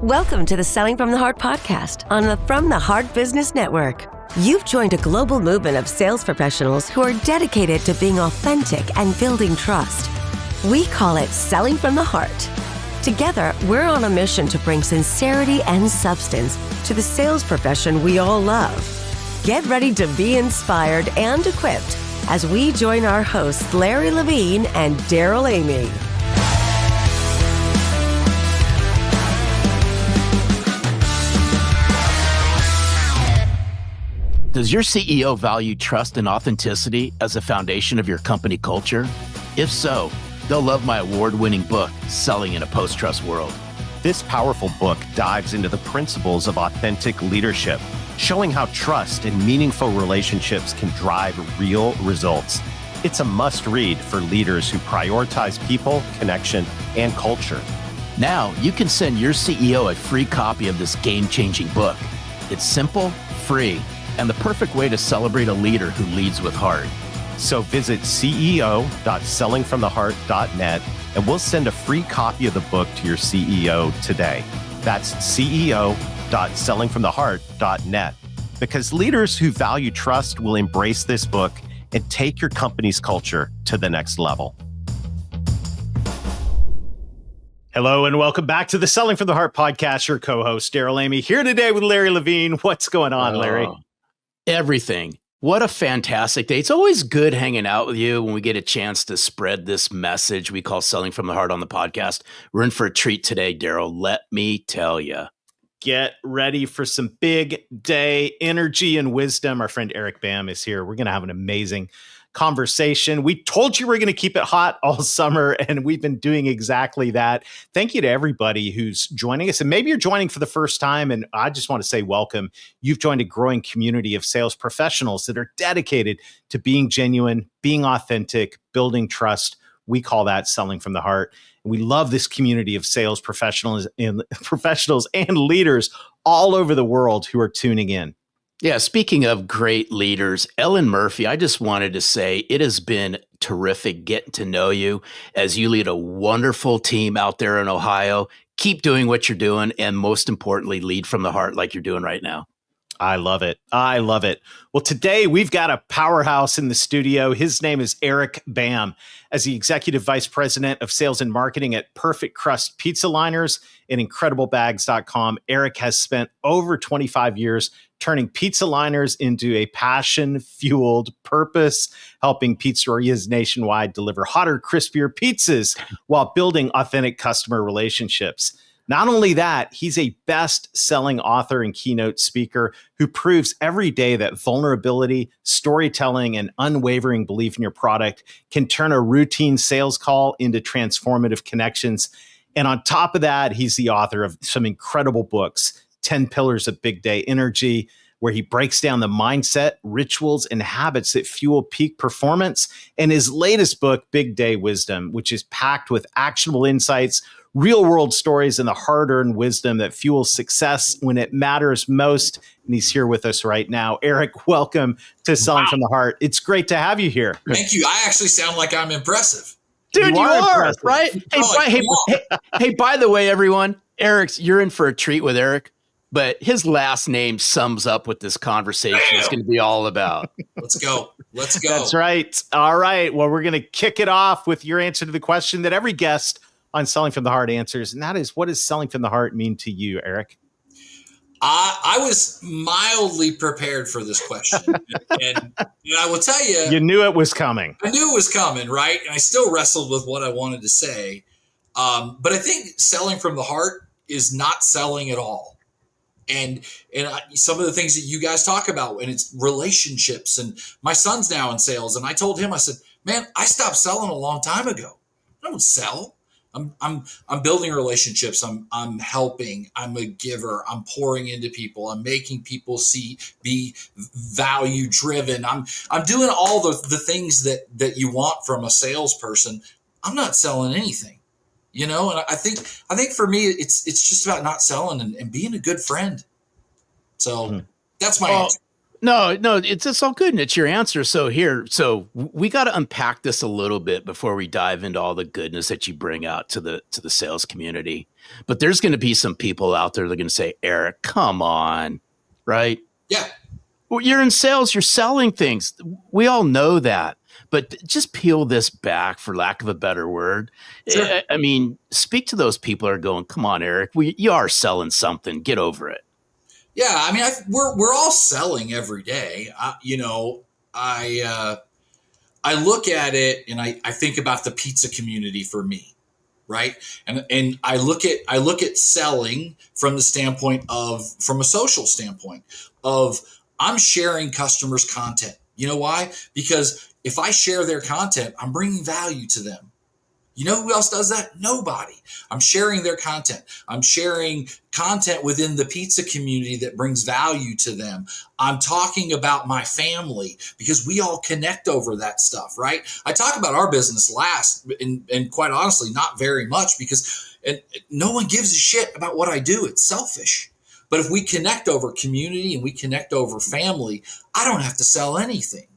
Welcome to the Selling from the Heart podcast on the From the Heart Business Network. You've joined a global movement of sales professionals who are dedicated to being authentic and building trust. We call it Selling from the Heart. Together, we're on a mission to bring sincerity and substance to the sales profession we all love. Get ready to be inspired and equipped as we join our hosts, Larry Levine and Daryl Amy. Does your CEO value trust and authenticity as a foundation of your company culture? If so, they'll love my award-winning book, Selling in a Post-Trust World. This powerful book dives into the principles of authentic leadership, showing how trust and meaningful relationships can drive real results. It's a must-read for leaders who prioritize people, connection, and culture. Now, you can send your CEO a free copy of this game-changing book. It's simple, free, and the perfect way to celebrate a leader who leads with heart. So visit ceo.sellingfromtheheart.net and we'll send a free copy of the book to your CEO today. That's ceo.sellingfromtheheart.net. Because leaders who value trust will embrace this book and take your company's culture to the next level. Hello and welcome back to the Selling from the Heart podcast. Your co-host, Daryl Amy, here today with Larry Levine. What's going on, Larry? Everything. What a fantastic day. It's always good hanging out with you when we get a chance to spread this message we call Selling from the Heart on the podcast. We're in for a treat today, Daryl. Let me tell you. Get ready for some big day energy and wisdom. Our friend Eric Bam is here. We're going to have an amazing conversation. We told you we're going to keep it hot all summer, and we've been doing exactly that. Thank you to everybody who's joining us. And maybe you're joining for the first time, and I just want to say welcome. You've joined a growing community of sales professionals that are dedicated to being genuine, being authentic, building trust. We call that Selling from the Heart. And we love this community of sales professionals and leaders all over the world who are tuning in. Yeah, speaking of great leaders, Ellen Murphy, I just wanted to say it has been terrific getting to know you as you lead a wonderful team out there in Ohio. Keep doing what you're doing, and most importantly, lead from the heart like you're doing right now. I love it. I love it. Well, today we've got a powerhouse in the studio. His name is Eric Bam. As the Executive Vice President of Sales and Marketing at Perfect Crust Pizza Liners and IncredibleBags.com, Eric has spent over 25 years turning pizza liners into a passion-fueled purpose, helping pizzerias nationwide deliver hotter, crispier pizzas while building authentic customer relationships. Not only that, he's a best-selling author and keynote speaker who proves every day that vulnerability, storytelling, and unwavering belief in your product can turn a routine sales call into transformative connections. And on top of that, he's the author of some incredible books, 10 Pillars of Big Day Energy, where he breaks down the mindset, rituals, and habits that fuel peak performance, and his latest book, Big Day Wisdom, which is packed with actionable insights, real-world stories, and the hard-earned wisdom that fuels success when it matters most. And he's here with us right now. Eric, welcome to Selling from the Heart. It's great to have you here. Thank you. I actually sound like I'm impressive. Dude, you are right? Hey, By the way, everyone, you're in for a treat with Eric, but his last name sums up what this conversation is going to be all about. Let's go. That's right. All right. Well, we're going to kick it off with your answer to the question that every guest on Selling from the Heart answers, and that is, what does Selling from the Heart mean to you, Eric? I was mildly prepared for this question, and I will tell you, you knew it was coming. I knew it was coming, right? And I still wrestled with what I wanted to say, but I think selling from the heart is not selling at all. And some of the things that you guys talk about, and it's relationships. And my son's now in sales, and I told him, I said, "Man, I stopped selling a long time ago. I don't sell. I'm building relationships. I'm helping. I'm a giver. I'm pouring into people. I'm making people be value driven. I'm doing all the things that you want from a salesperson. I'm not selling anything, And I think for me, it's just about not selling and being a good friend. So that's my answer. No, it's all good, and it's your answer. So we got to unpack this a little bit before we dive into all the goodness that you bring out to the sales community. But there's going to be some people out there that are going to say, Eric, come on, right? Yeah. Well, you're in sales, you're selling things. We all know that. But just peel this back, for lack of a better word. Sure. I mean, speak to those people that are going, come on, Eric, you are selling something. Get over it. Yeah, I mean, we're all selling every day. I look at it and I think about the pizza community for me, right? And I look at selling from the standpoint from a social standpoint of I'm sharing customers' content. You know why? Because if I share their content, I'm bringing value to them. You know who else does that? Nobody. I'm sharing their content. I'm sharing content within the pizza community that brings value to them. I'm talking about my family because we all connect over that stuff, right? I talk about our business last and quite honestly, not very much because no one gives a shit about what I do. It's selfish. But if we connect over community and we connect over family, I don't have to sell anything.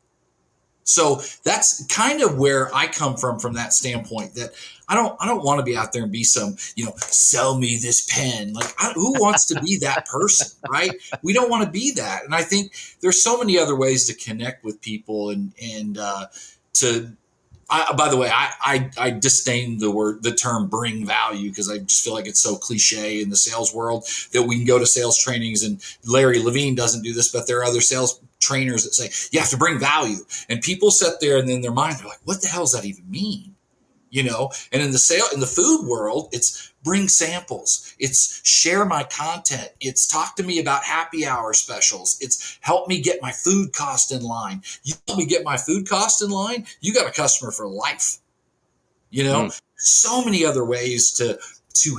So that's kind of where I come from that standpoint that I don't want to be out there and be some, sell me this pen. Like who wants to be that person, right? We don't want to be that. And I think there's so many other ways to connect with people by the way, I disdain the term bring value because I just feel like it's so cliche in the sales world that we can go to sales trainings and Larry Levine doesn't do this, but there are other sales trainers that say you have to bring value, and people sit there and in their mind they're like, what the hell does that even mean? And in the food world, it's bring samples, it's share my content, it's talk to me about happy hour specials, it's help me get my food cost in line. You help me get my food cost in line, you got a customer for life. So many other ways to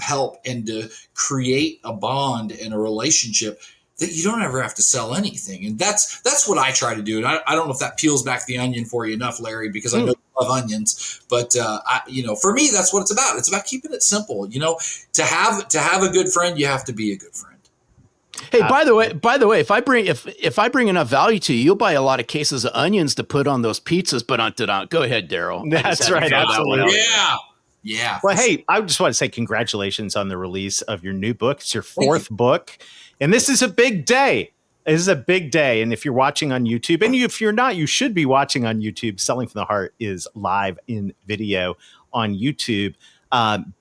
help and to create a bond and a relationship that you don't ever have to sell anything. And that's what I try to do. And I don't know if that peels back the onion for you enough, Larry, because I know you love onions, but for me, that's what it's about. It's about keeping it simple. To have a good friend, you have to be a good friend. Hey, by the way, if I bring enough value to you, you'll buy a lot of cases of onions to put on those pizzas. But go ahead, Daryl. That's right. Absolutely. Yeah. Well, hey, I just want to say congratulations on the release of your new book. It's your fourth book. And this is a big day. This is a big day. And if you're watching on YouTube, and if you're not, you should be watching on YouTube. Selling from the Heart is live in video on YouTube.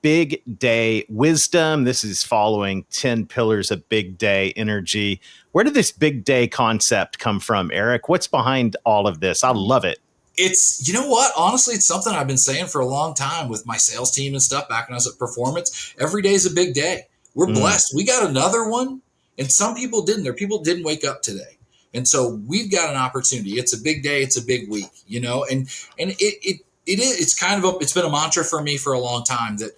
Big day wisdom. This is following 10 pillars of big day energy. Where did this big day concept come from, Eric? What's behind all of this? I love it. It's, you know what? Honestly, it's something I've been saying for a long time with my sales team and stuff back when I was at Performance. Every day is a big day. We're blessed. We got another one. And some people didn't. Their people didn't wake up today. And so we've got an opportunity. It's a big day. It's a big week, and it's been a mantra for me for a long time that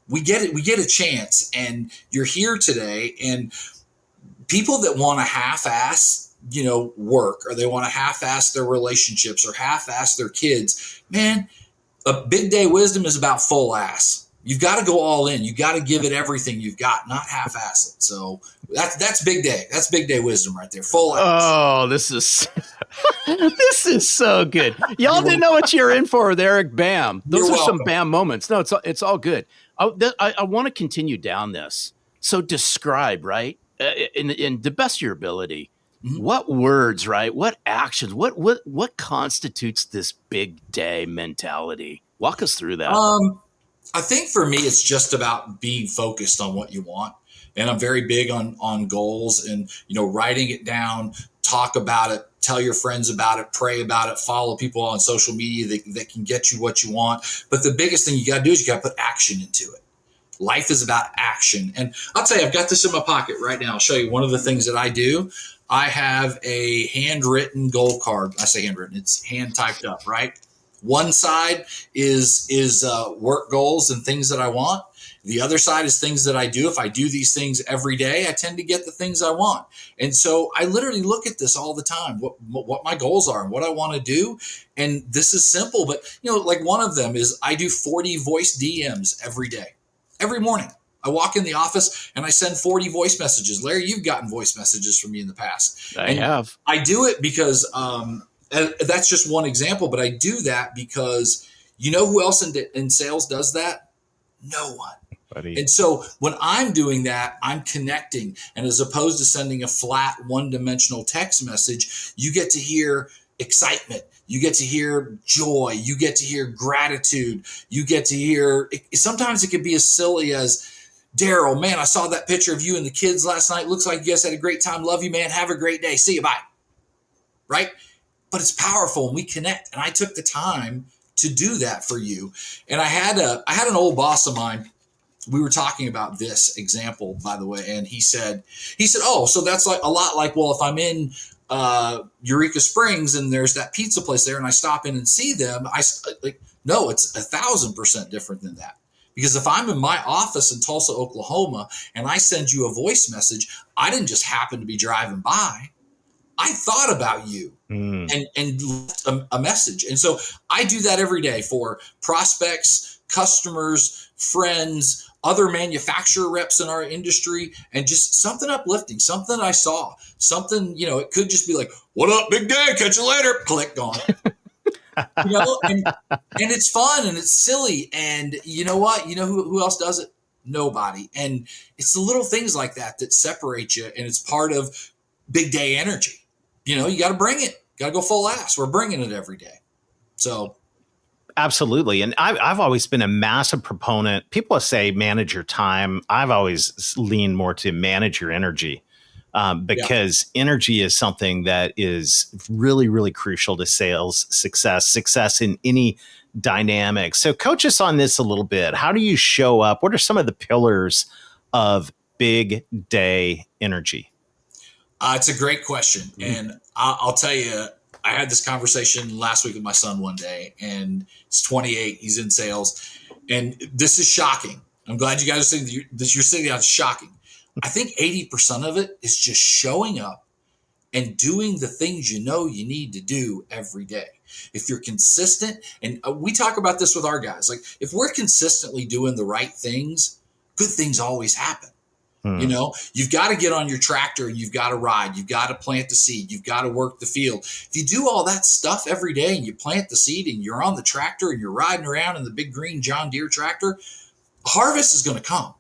we get it. We get a chance, and you're here today, and people that want to half-ass, work, or they want to half-ass their relationships or half-ass their kids, man, a big day wisdom is about full ass. You've got to go all in. You got to give it everything you've got, not half-ass it. So that's big day. That's big day wisdom right there. Full ass. Oh, this is so good. Y'all didn't know what you're in for with Eric Bam. Those are some Bam moments. No, it's all good. I want to continue down this. So describe, right, in the best of your ability, what words, right, what actions, what constitutes this big day mentality? Walk us through that. I think for me, it's just about being focused on what you want. And I'm very big on goals and, writing it down, talk about it, tell your friends about it, pray about it, follow people on social media that can get you what you want. But the biggest thing you got to do is you got to put action into it. Life is about action. And I'll tell you, I've got this in my pocket right now. I'll show you one of the things that I do. I have a handwritten goal card. I say handwritten, it's hand typed up, right? One side is work goals and things that I want. The other side is things that I do. If I do these things every day, I tend to get the things I want. And so I literally look at this all the time, what my goals are and what I want to do. And this is simple, but like one of them is I do 40 voice DMs every day. Every morning I walk in the office and I send 40 voice messages. Larry, you've gotten voice messages from me in the past. I have. I do it because that's just one example, but I do that because you know who else in sales does that? No one. Buddy. And so when I'm doing that, I'm connecting. And as opposed to sending a flat one-dimensional text message, you get to hear excitement. You get to hear joy. You get to hear gratitude. You get to hear, sometimes it can be as silly as, Daryl, man, I saw that picture of you and the kids last night. Looks like you guys had a great time. Love you, man. Have a great day. See you. Bye. Right? But it's powerful and we connect. And I took the time to do that for you. And I had an old boss of mine. We were talking about this example, by the way, and he said, oh, so that's like a lot like, well, if I'm in Eureka Springs and there's that pizza place there and I stop in and see them, no, it's 1,000% different than that. Because if I'm in my office in Tulsa, Oklahoma, and I send you a voice message, I didn't just happen to be driving by. I thought about you and left a message. And so I do that every day for prospects, customers, friends, other manufacturer reps in our industry, and just something uplifting, something I saw, something, it could just be like, what up, big day, catch you later, click on. And it's fun and it's silly. And you know what? You know who else does it? Nobody. And it's the little things like that separate you. And it's part of big day energy. You got to bring it. Got to go full ass. We're bringing it every day. So. Absolutely. And I've always been a massive proponent. People say manage your time. I've always leaned more to manage your energy because energy is something that is really, really crucial to sales success in any dynamic. So coach us on this a little bit. How do you show up? What are some of the pillars of big day energy? It's a great question. And I'll tell you, I had this conversation last week with my son one day, and he's 28. He's in sales. And this is shocking. I'm glad you guys are saying this. You're sitting down. It's shocking. I think 80% of it is just showing up and doing the things you need to do every day. If you're consistent, and we talk about this with our guys, like if we're consistently doing the right things, good things always happen. You've got to get on your tractor and you've got to ride. You've got to plant the seed. You've got to work the field. If you do all that stuff every day and you plant the seed and you're on the tractor and you're riding around in the big green John Deere tractor, harvest is going to come.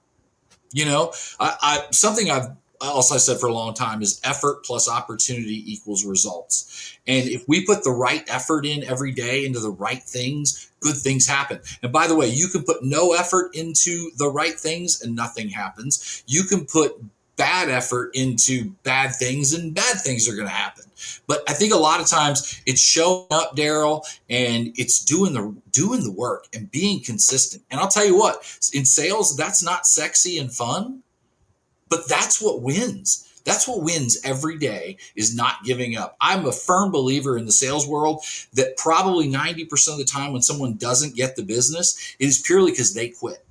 Something I've also said for a long time is effort plus opportunity equals results. And if we put the right effort in every day into the right things, good things happen. And by the way, you can put no effort into the right things and nothing happens. You can put bad effort into bad things and bad things are going to happen. But I think a lot of times it's showing up, Daryl, and it's doing the work and being consistent. And I'll tell you what, in sales, that's not sexy and fun, but that's what wins. That's what wins every day, is not giving up. I'm a firm believer in the sales world that probably 90% of the time when someone doesn't get the business, it is purely because they quit.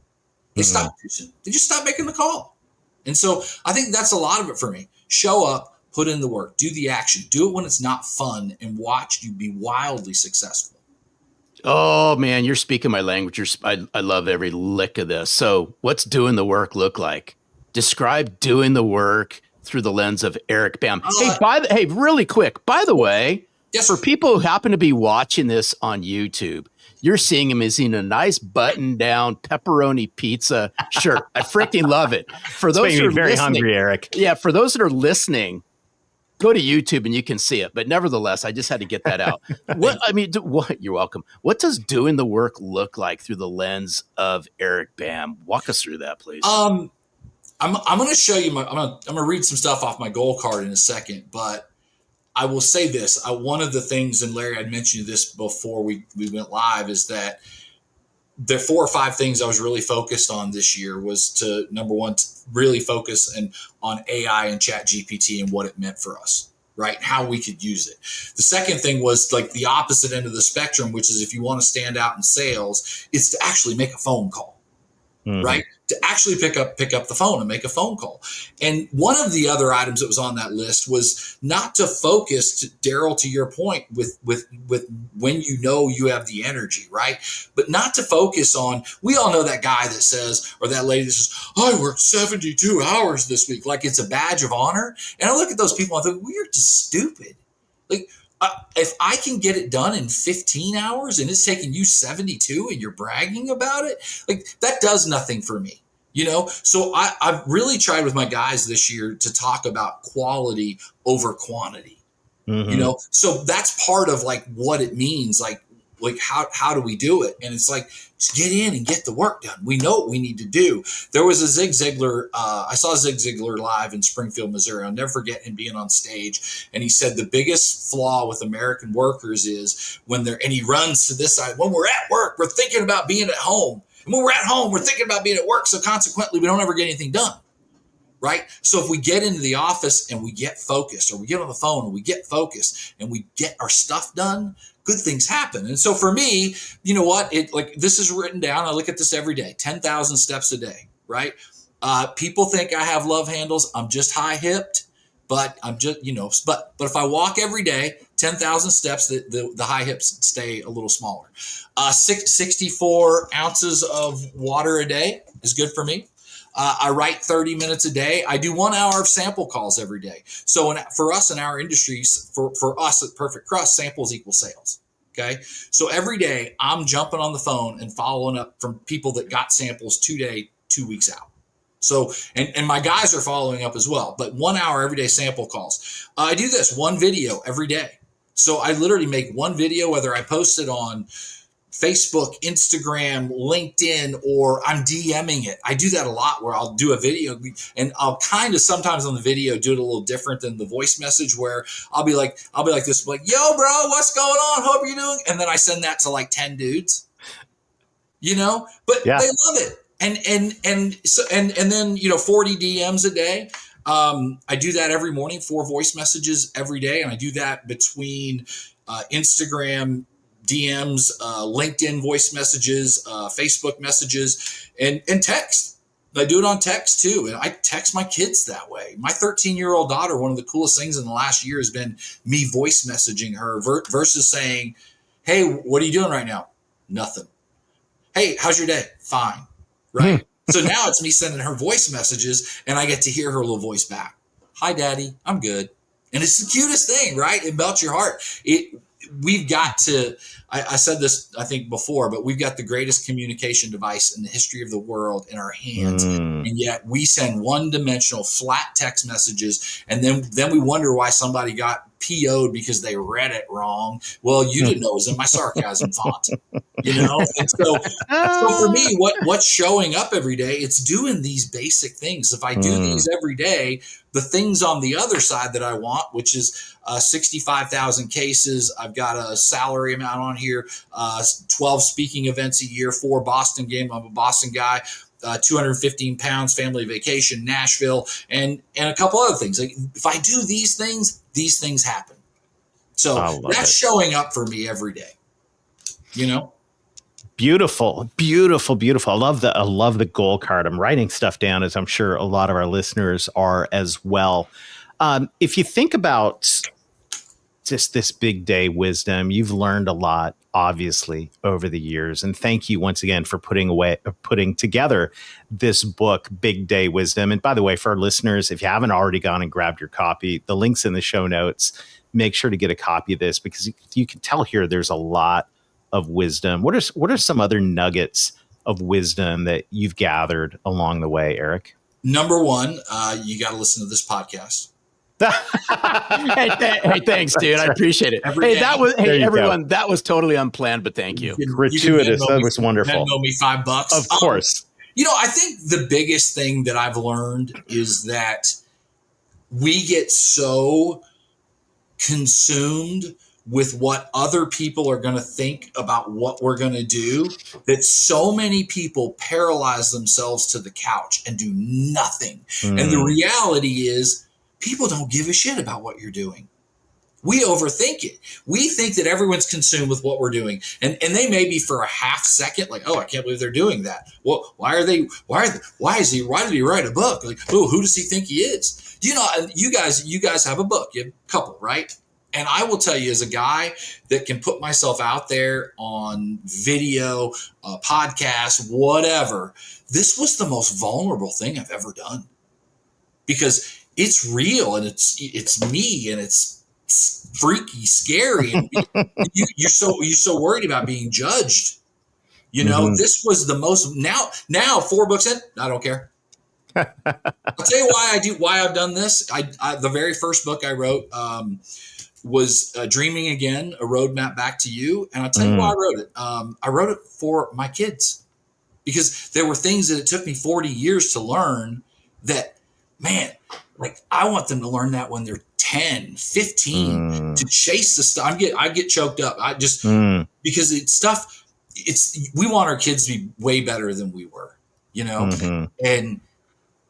They stop too soon. They just stop making the call. And so I think that's a lot of it for me. Show up, put in the work, do the action, do it when it's not fun, and watch you be wildly successful. Oh, man, you're speaking my language. I love every lick of this. So what's doing the work look like? Describe doing the work through the lens of Eric Bam. Hey, really quick, by the way, yes, for people who happen to be watching this on YouTube, you're seeing him as in a nice button-down pepperoni pizza shirt. I freaking love it. For those who are very hungry, Eric. Yeah, for those that are listening, go to YouTube and you can see it. But nevertheless, I just had to get that out. You're welcome. What does doing the work look like through the lens of Eric Bam? Walk us through that, please. I'm going to show you I'm going to read some stuff off my goal card in a second, but I will say this. One of the things, and Larry, I'd mentioned this before we went live, is that the 4 or 5 things I was really focused on this year was to, number one, to really focus on AI and Chat GPT and what it meant for us, right? How we could use it. The second thing was like the opposite end of the spectrum, which is if you want to stand out in sales, it's to actually make a phone call. right? To actually pick up the phone and make a phone call. And one of the other items that was on that list was not to focus, Daryl, to your point, with when you know you have the energy, right? But not to focus on, we all know that guy that says, or that lady that says, I worked 72 hours this week, like it's a badge of honor. And I look at those people and I think, we're just stupid. Like, if I can get it done in 15 hours and it's taking you 72 and you're bragging about it, like that does nothing for me, So I've really tried with my guys this year to talk about quality over quantity, So that's part of like what it means, like how do we do it? And it's like, just get in and get the work done. We know what we need to do. There was a Zig Ziglar. I saw Zig Ziglar live in Springfield, Missouri. I'll never forget him being on stage. And he said the biggest flaw with American workers is and he runs to this side, when we're at work, we're thinking about being at home. And when we're at home, we're thinking about being at work. So consequently, we don't ever get anything done. Right. So if we get into the office and we get focused, or we get on the phone and we get focused and we get our stuff done, good things happen. And so for me, you know what? This is written down. I look at this every day, 10,000 steps a day. Right. People think I have love handles. I'm just high hipped, but I'm just, but if I walk every day, 10,000 steps, the high hips stay a little smaller. 64 ounces of water a day is good for me. I write 30 minutes a day. I do 1 hour of sample calls every day. So for us in our industry, for us at Perfect Crust, samples equal sales. Okay. So every day I'm jumping on the phone and following up from people that got samples 2 weeks out. So, and my guys are following up as well, but 1 hour every day sample calls. I do this one video every day. So I literally make one video, whether I post it on Facebook, Instagram, LinkedIn, or I'm DMing it. I do that a lot where I'll do a video and I'll kind of sometimes on the video do it a little different than the voice message, where I'll be like this, like, yo, bro, what's going on? Hope you're doing. And then I send that to like 10 dudes, but they love it. And then, 40 DMs a day. I do that every morning, 4 voice messages every day. And I do that between Instagram DMs, LinkedIn voice messages, Facebook messages, and text. I do it on text too. And I text my kids that way. My 13-year-old daughter, one of the coolest things in the last year has been me voice messaging her versus saying, hey, what are you doing right now? Nothing. Hey, how's your day? Fine. Right. So now it's me sending her voice messages and I get to hear her little voice back. Hi, Daddy. I'm good. And it's the cutest thing, right? It melts your heart. We've got to, I said this, I think before, but we've got the greatest communication device in the history of the world in our hands. And yet we send one-dimensional flat text messages. And then we wonder why somebody got PO'd because they read it wrong. Well, you didn't know it was in my sarcasm font, And so for me, what's showing up every day, it's doing these basic things. If I do these every day, the things on the other side that I want, which is 65,000 cases. I've got a salary amount on here, 12 speaking events a year, 4 Boston games. I'm a Boston guy. 215 pounds, family vacation, Nashville, and a couple other things. Like if I do these things happen. So that's showing up for me every day. Beautiful, beautiful, beautiful. I love the goal card. I'm writing stuff down, as I'm sure a lot of our listeners are as well. If you think about just this big day wisdom, you've learned a lot, obviously, over the years. And thank you once again for putting together this book, Big Day Wisdom. And by the way, for our listeners, if you haven't already gone and grabbed your copy, the link's in the show notes. Make sure to get a copy of this because you can tell here there's a lot of wisdom. What are some other nuggets of wisdom that you've gathered along the way, Eric? Number one, you got to listen to this podcast. Hey, thanks, dude. I appreciate it. Everyone, that was totally unplanned, but thank you. Gratuitous. That was wonderful. Venmo me $5. Of course. I think the biggest thing that I've learned is that we get so consumed with what other people are going to think about what we're going to do that so many people paralyze themselves to the couch and do nothing. And the reality is, people don't give a shit about what you're doing. We overthink it. We think that everyone's consumed with what we're doing. And they may be for a half second, like, oh, I can't believe they're doing that. Well, why did he write a book? Like, oh, who does he think he is? You know, you guys have a book, you have a couple, right? And I will tell you, as a guy that can put myself out there on video, podcast, whatever, this was the most vulnerable thing I've ever done, because it's real and it's me and it's freaky, scary, and you're so worried about being judged. You know, this was the most. Now 4 books in, I don't care. I'll tell you why I've done this. I the very first book I wrote was Dreaming Again, A Roadmap Back to You, and I'll tell you why I wrote it. I wrote it for my kids, because there were things that it took me 40 years to learn that, man, like I want them to learn that when they're 10, 15, to chase the stuff. I get choked up. I just, because we want our kids to be way better than we were, you know? And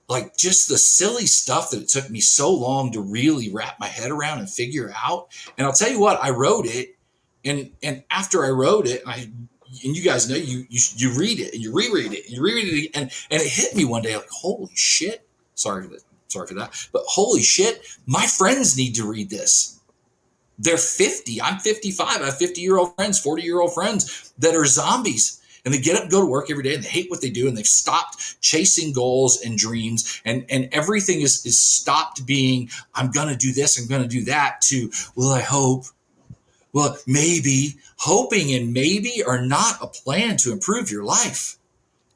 like just the silly stuff that it took me so long to really wrap my head around and figure out. And I'll tell you what, I wrote it. And after I wrote it, and you guys know, you read it and you reread it and you reread it again, and it hit me one day like, holy shit. Sorry for that. But holy shit, my friends need to read this. They're 50. I'm 55. I have 50-year-old friends, 40-year-old friends that are zombies. And they get up and go to work every day and they hate what they do. And they've stopped chasing goals and dreams. And everything is stopped being, I'm going to do this, I'm going to do that, to, well, I hope. Well, maybe. Hoping and maybe are not a plan to improve your life.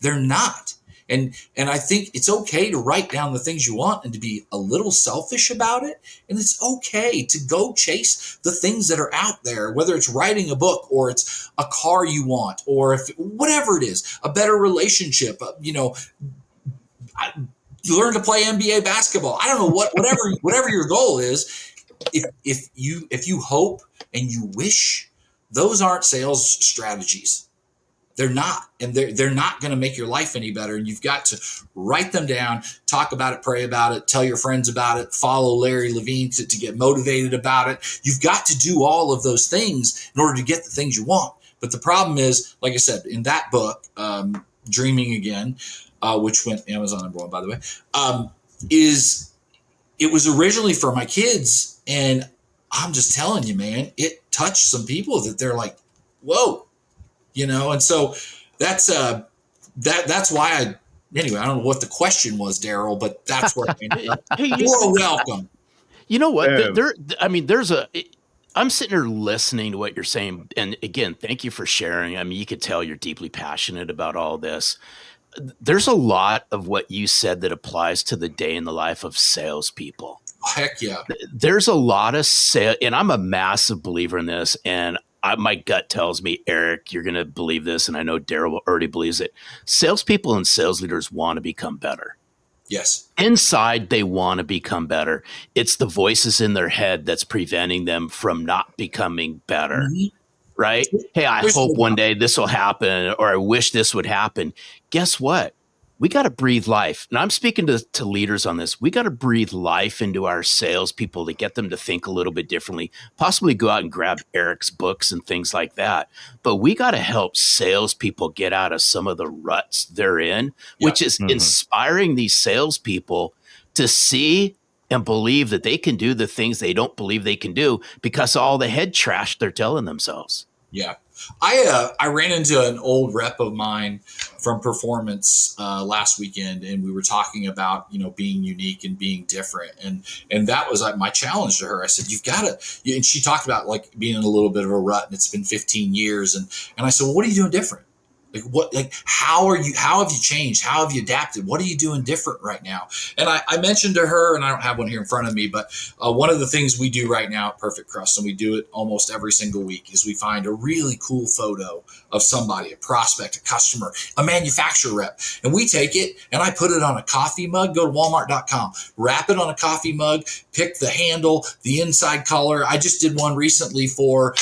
They're not. And I think it's okay to write down the things you want and to be a little selfish about it. And it's okay to go chase the things that are out there, whether it's writing a book or it's a car you want, or whatever it is, a better relationship, you learn to play NBA basketball. I don't know whatever your goal is. If you hope and you wish, those aren't sales strategies. They're not, and they're not going to make your life any better. And you've got to write them down, talk about it, pray about it, tell your friends about it, follow Larry Levine to get motivated about it. You've got to do all of those things in order to get the things you want. But the problem is, like I said, in that book, Dreaming Again, which went Amazon #1, by the way, it was originally for my kids. And I'm just telling you, man, it touched some people that they're like, whoa. You know, and so that's why anyway, I don't know what the question was, Daryl, but that's where I ended up. You're welcome. You know what? I'm sitting here listening to what you're saying. And again, thank you for sharing. I mean, you could tell you're deeply passionate about all this. There's a lot of what you said that applies to the day in the life of salespeople. Heck yeah. There's a lot of sales, and I'm a massive believer in this. And my gut tells me, Eric, you're going to believe this, and I know Daryl already believes it. Salespeople and sales leaders want to become better. Yes. Inside, they want to become better. It's the voices in their head that's preventing them from not becoming better, right? Hey, I hope one day this will happen, or I wish this would happen. Guess what? We got to breathe life. And I'm speaking to leaders on this. We got to breathe life into our salespeople to get them to think a little bit differently, possibly go out and grab Eric's books and things like that. But we got to help salespeople get out of some of the ruts they're in, which is inspiring these salespeople to see and believe that they can do the things they don't believe they can do because of all the head trash they're telling themselves. Yeah. I ran into an old rep of mine from performance last weekend, and we were talking about, being unique and being different. And that was my challenge to her. I said, you've got to, and she talked about like being in a little bit of a rut, and it's been 15 years. And I said, well, what are you doing different? How have you changed? How have you adapted? What are you doing different right now? And I mentioned to her, and I don't have one here in front of me, but one of the things we do right now at Perfect Crust, and we do it almost every single week, is we find a really cool photo of somebody, a prospect, a customer, a manufacturer rep, and we take it and I put it on a coffee mug. Go to walmart.com, wrap it on a coffee mug, pick the handle, the inside color. I just did one recently for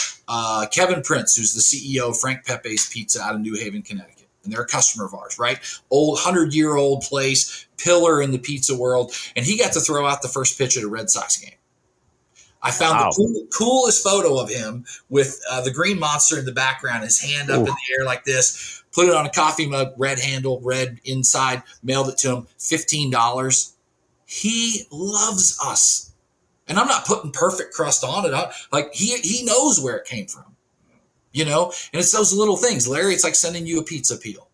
Kevin Prince, who's the CEO of Frank Pepe's Pizza out of New Haven, Connecticut. And they're a customer of ours, right? Old 100-year-old place, pillar in the pizza world. And he got to throw out the first pitch at a Red Sox game. I found the coolest photo of him with the green monster in the background, his hand up in the air like this, put it on a coffee mug, red handle, red inside, mailed it to him, $15. He loves us. And I'm not putting Perfect Crust on it. Like he knows where it came from, and it's those little things. Larry, it's like sending you a pizza peel,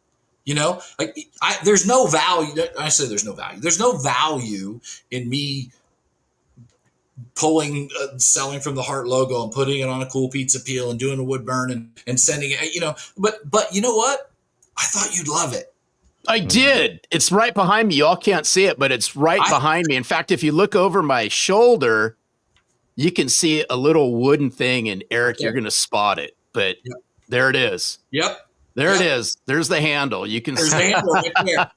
like there's no value. I say there's no value. There's no value in me pulling selling from the heart logo and putting it on a cool pizza peel and doing a wood burn and sending it, but you know what? I thought you'd love it. I did. It's right behind me. Y'all can't see it, but it's right behind me. In fact, if you look over my shoulder, you can see a little wooden thing, and Eric, you're going to spot it, but there it is. Yep. There it is. There's the handle. You can see the handle right there.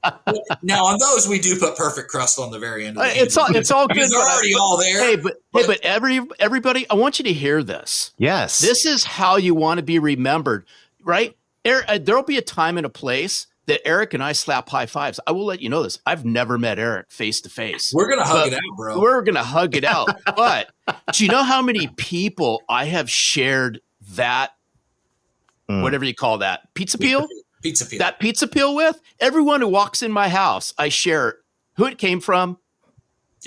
Now on those, we do put Perfect Crust on the very end of the it's all good. Because they're already all there. But everybody, I want you to hear this. Yes. This is how you want to be remembered, right? There'll be a time and a place that Eric and I slap high fives. I will let you know this. I've never met Eric face to face. We're going to hug it out, bro. We're going to hug it out. But do you know how many people I have shared that, whatever you call that, pizza peel? Pizza peel. That pizza peel with? Everyone who walks in my house, I share who it came from,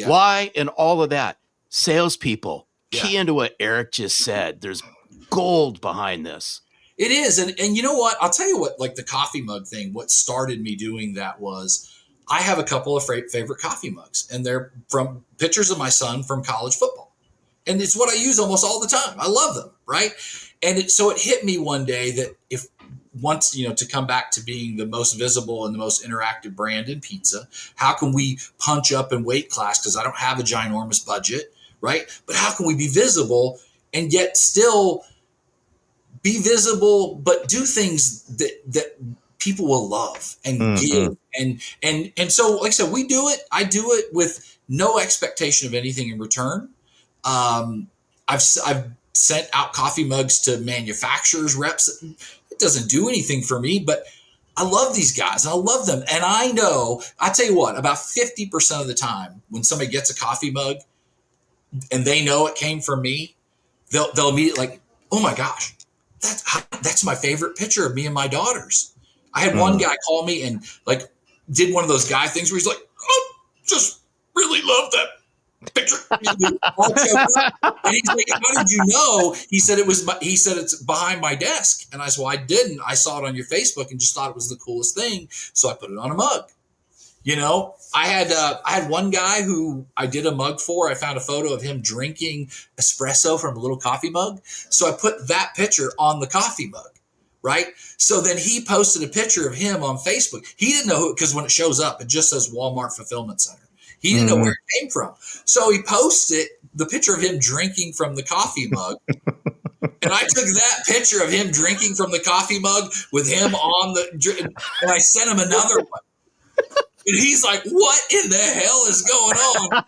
why, and all of that. Salespeople, key into what Eric just said. There's gold behind this. It is. And you know what? I'll tell you what, like the coffee mug thing, what started me doing that was I have a couple of favorite coffee mugs, and they're from pictures of my son from college football. And it's what I use almost all the time. I love them, right? And so it hit me one day that if once, to come back to being the most visible and the most interactive brand in pizza, how can we punch up in weight class? Because I don't have a ginormous budget, right? But how can we be visible and yet still be visible, but do things that people will love and give. And so, like I said, we do it. I do it with no expectation of anything in return. I've sent out coffee mugs to manufacturers, reps. It doesn't do anything for me, but I love these guys and I love them. And I tell you what, about 50% of the time when somebody gets a coffee mug and they know it came from me, they'll immediately like, oh my gosh, that's my favorite picture of me and my daughters. I had one guy call me and like did one of those guy things where he's like, oh, just really love that picture. And he's like, how did you know? He said it's behind my desk. And I said, well, I didn't. I saw it on your Facebook and just thought it was the coolest thing. So I put it on a mug. I had one guy who I did a mug for. I found a photo of him drinking espresso from a little coffee mug. So I put that picture on the coffee mug, right? So then he posted a picture of him on Facebook. He didn't know who, because when it shows up, it just says Walmart Fulfillment Center. He didn't know where it came from. So he posted the picture of him drinking from the coffee mug. And I took that picture of him drinking from the coffee mug with him on and I sent him another one. And he's like, what in the hell is going on?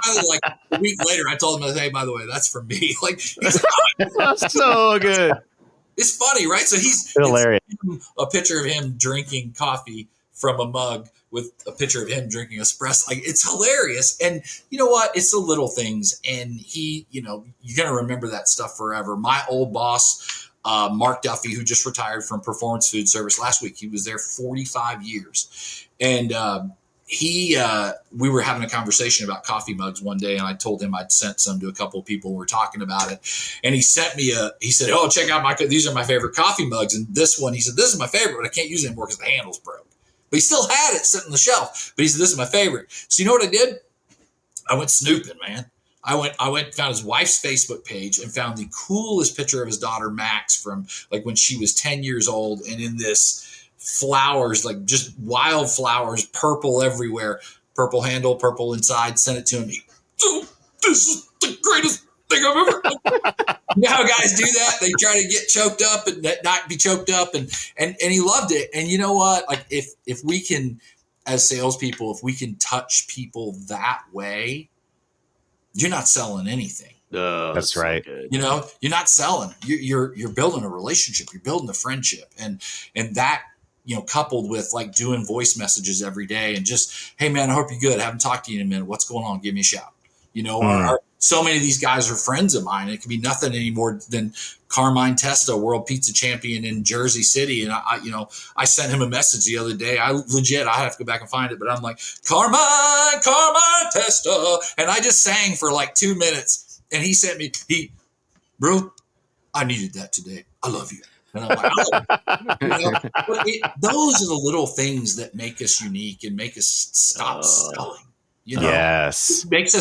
Finally, like a week later, I told him, hey, by the way, that's for me. Like, That's so good. It's funny, right? So he's hilarious. A picture of him drinking coffee from a mug with a picture of him drinking espresso. Like, it's hilarious. And you know what? It's the little things. And you're going to remember that stuff forever. My old boss, Mark Duffy, who just retired from Performance Food Service last week. He was there 45 years. And we were having a conversation about coffee mugs one day, and I told him I'd sent some to a couple of people who were talking about it. And he sent me he said, oh, check out these are my favorite coffee mugs. And this one, he said, this is my favorite, but I can't use it anymore because the handle's broke. But he still had it sitting on the shelf. But he said, this is my favorite. So you know what I did? I went snooping, man. I went, found his wife's Facebook page and found the coolest picture of his daughter, Max, from like when she was 10 years old, and in this flowers, like just wildflowers, purple everywhere, purple handle, purple inside, sent it to him. This is the greatest thing I've ever done. You know how guys do that? They try to get choked up and not be choked up, and he loved it. And you know what? Like if we can, as salespeople, if we can touch people that way, you're not selling anything. That's right. So you're not selling. You're building a relationship. You're building a friendship, and that coupled with like doing voice messages every day and just, hey man, I hope you're good. I haven't talked to you in a minute. What's going on? Give me a shout. so many of these guys are friends of mine. It could be nothing anymore than Carmine Testa, world pizza champion in Jersey City. And I sent him a message the other day. I have to go back and find it, but I'm like, Carmine Testa. And I just sang for like 2 minutes, and he sent me, bro, I needed that today. I love you. And I'm like, those are the little things that make us unique and make us stop selling. Yes. It makes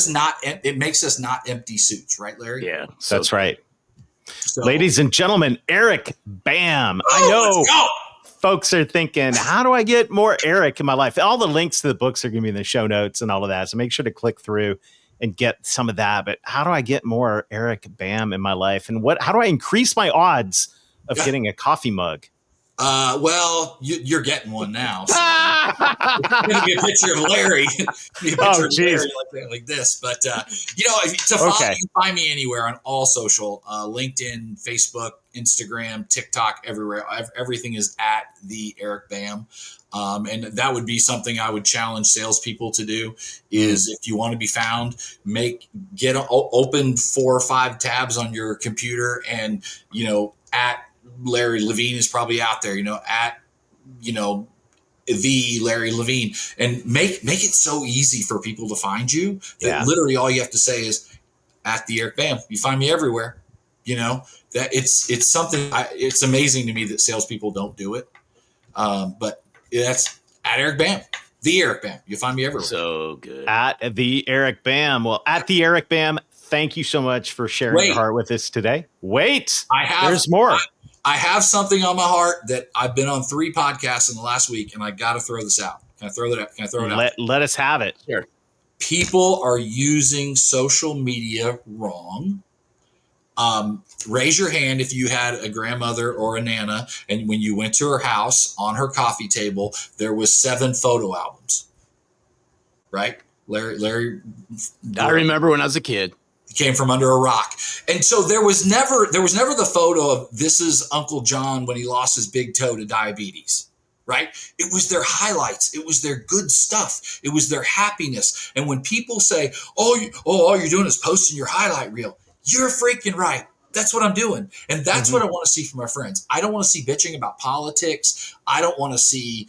us not empty suits, right, Larry? Yeah. That's right. So, ladies and gentlemen, Eric Bam. I know folks are thinking, how do I get more Eric in my life? All the links to the books are going to be in the show notes and all of that. So make sure to click through and get some of that. But how do I get more Eric Bam in my life? And how do I increase my odds of getting a coffee mug? Well, you're getting one now. So it's going to be a picture of Larry. Like this. But, you find me anywhere on all social, LinkedIn, Facebook, Instagram, TikTok, everywhere. Everything is at the Eric Bam. And that would be something I would challenge salespeople to do is if you want to be found, open 4 or 5 tabs on your computer and, at Larry Levine is probably out there, at, the Larry Levine, and make it so easy for people to find you that literally all you have to say is at the Eric Bam. You find me everywhere, that it's something, it's amazing to me that salespeople don't do it. But that's at Eric Bam, the Eric Bam. You find me everywhere. So good. At the Eric Bam. Well, at the Eric Bam, thank you so much for sharing your heart with us today. There's more. I have something on my heart that I've been on 3 podcasts in the last week, and I got to throw this out. Can I throw it out? Let us have it. Sure. People are using social media wrong. Raise your hand if you had a grandmother or a nana, and when you went to her house, on her coffee table, there was 7 photo albums. Right? Larry. I remember when I was a kid. Came from under a rock. And so there was never the photo of this is Uncle John when he lost his big toe to diabetes, right? It was their highlights. It was their good stuff. It was their happiness. And when people say, all you're doing is posting your highlight reel, you're freaking right. That's what I'm doing. And that's what I want to see from my friends. I don't want to see bitching about politics. I don't want to see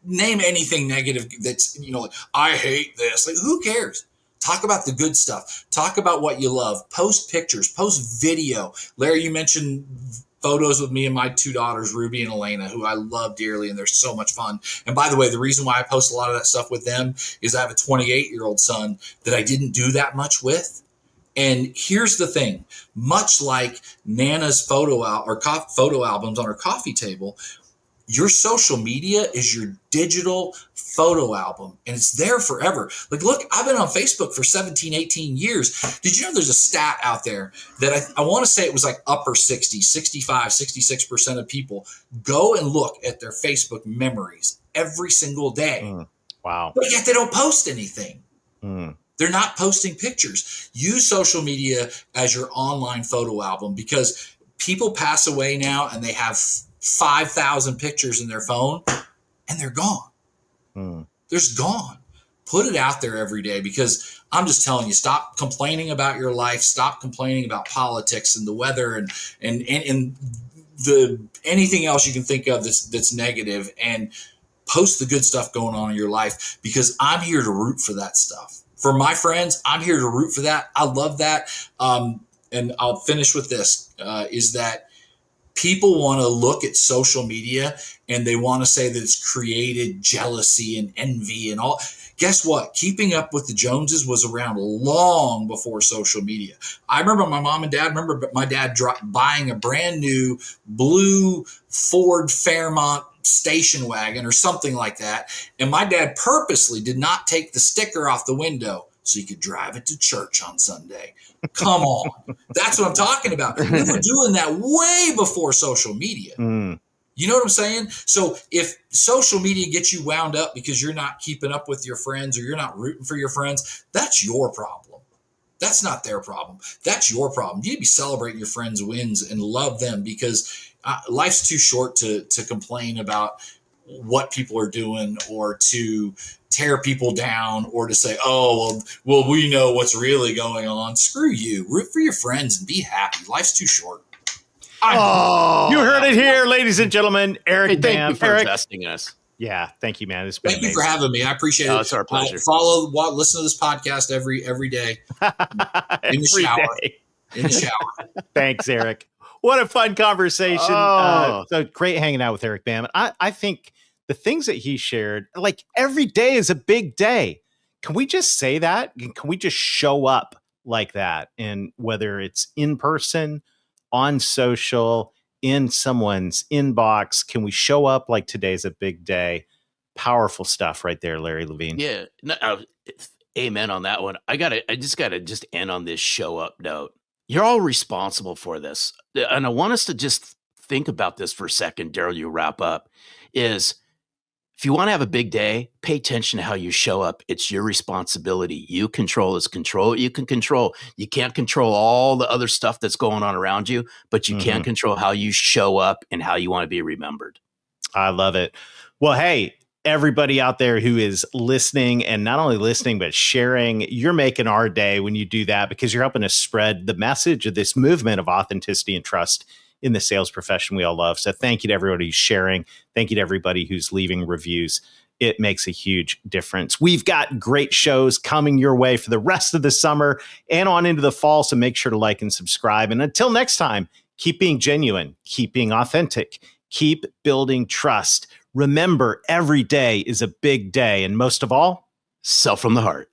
name anything negative that's, like, I hate this. Like, who cares? Talk about the good stuff. Talk about what you love. Post pictures, post video. Larry, you mentioned photos with me and my 2 daughters, Ruby and Elena, who I love dearly, and they're so much fun. And by the way, the reason why I post a lot of that stuff with them is I have a 28-year-old son that I didn't do that much with. And here's the thing. Much like Nana's photo albums on her coffee table, your social media is your digital photo album, and it's there forever. Like, look, I've been on Facebook for 17, 18 years. Did you know there's a stat out there that I want to say it was like upper 60, 65, 66% of people go and look at their Facebook memories every single day. Wow. But yet they don't post anything. They're not posting pictures. Use social media as your online photo album, because people pass away now and they have 5,000 pictures in their phone and they're gone. There's gone. Put it out there every day, because I'm just telling you, stop complaining about your life. Stop complaining about politics and the weather and the anything else you can think of that's negative, and post the good stuff going on in your life, because I'm here to root for that stuff. For my friends, I'm here to root for that. I love that. And I'll finish with this, is that people want to look at social media and they want to say that it's created jealousy and envy and all. Guess what? Keeping up with the Joneses was around long before social media. I remember my dad buying a brand new blue Ford Fairmont station wagon or something like that. And my dad purposely did not take the sticker off the window so he could drive it to church on Sunday. Come on. That's what I'm talking about. We were doing that way before social media. You know what I'm saying? So if social media gets you wound up because you're not keeping up with your friends or you're not rooting for your friends, that's your problem. That's not their problem. That's your problem. You need to be celebrating your friends' wins and love them, because life's too short to complain about what people are doing or to tear people down or to say, oh, well, we know what's really going on. Screw you. Root for your friends and be happy. Life's too short. You heard it here, ladies and gentlemen. Eric Bam. Thank you for investing in us. Yeah, thank you, man. It's been Thank amazing. you for having me. I appreciate it. It's our pleasure. Listen to this podcast every day in the shower. In the shower. Thanks, Eric. What a fun conversation. So great hanging out with Eric Bam. I think the things that he shared, like every day is a big day. Can we just say that? Can we just show up like that? And whether it's in person, on social, in someone's inbox, can we show up like today's a big day? Powerful stuff right there, Larry Levine. Yeah. No, amen on that one. I just gotta end on this show up note. You're all responsible for this. And I want us to just think about this for a second, Daryl, you wrap up, is if you want to have a big day, pay attention to how you show up. It's your responsibility. You control what you can control. You can't control all the other stuff that's going on around you, but you can control how you show up and how you want to be remembered. I love it. Well, hey, everybody out there who is listening and not only listening, but sharing, you're making our day when you do that because you're helping us spread the message of this movement of authenticity and trust in the sales profession we all love. So thank you to everybody who's sharing. Thank you to everybody who's leaving reviews. It makes a huge difference. We've got great shows coming your way for the rest of the summer and on into the fall. So make sure to like and subscribe. And until next time, keep being genuine, keep being authentic, keep building trust. Remember, every day is a big day. And most of all, sell from the heart.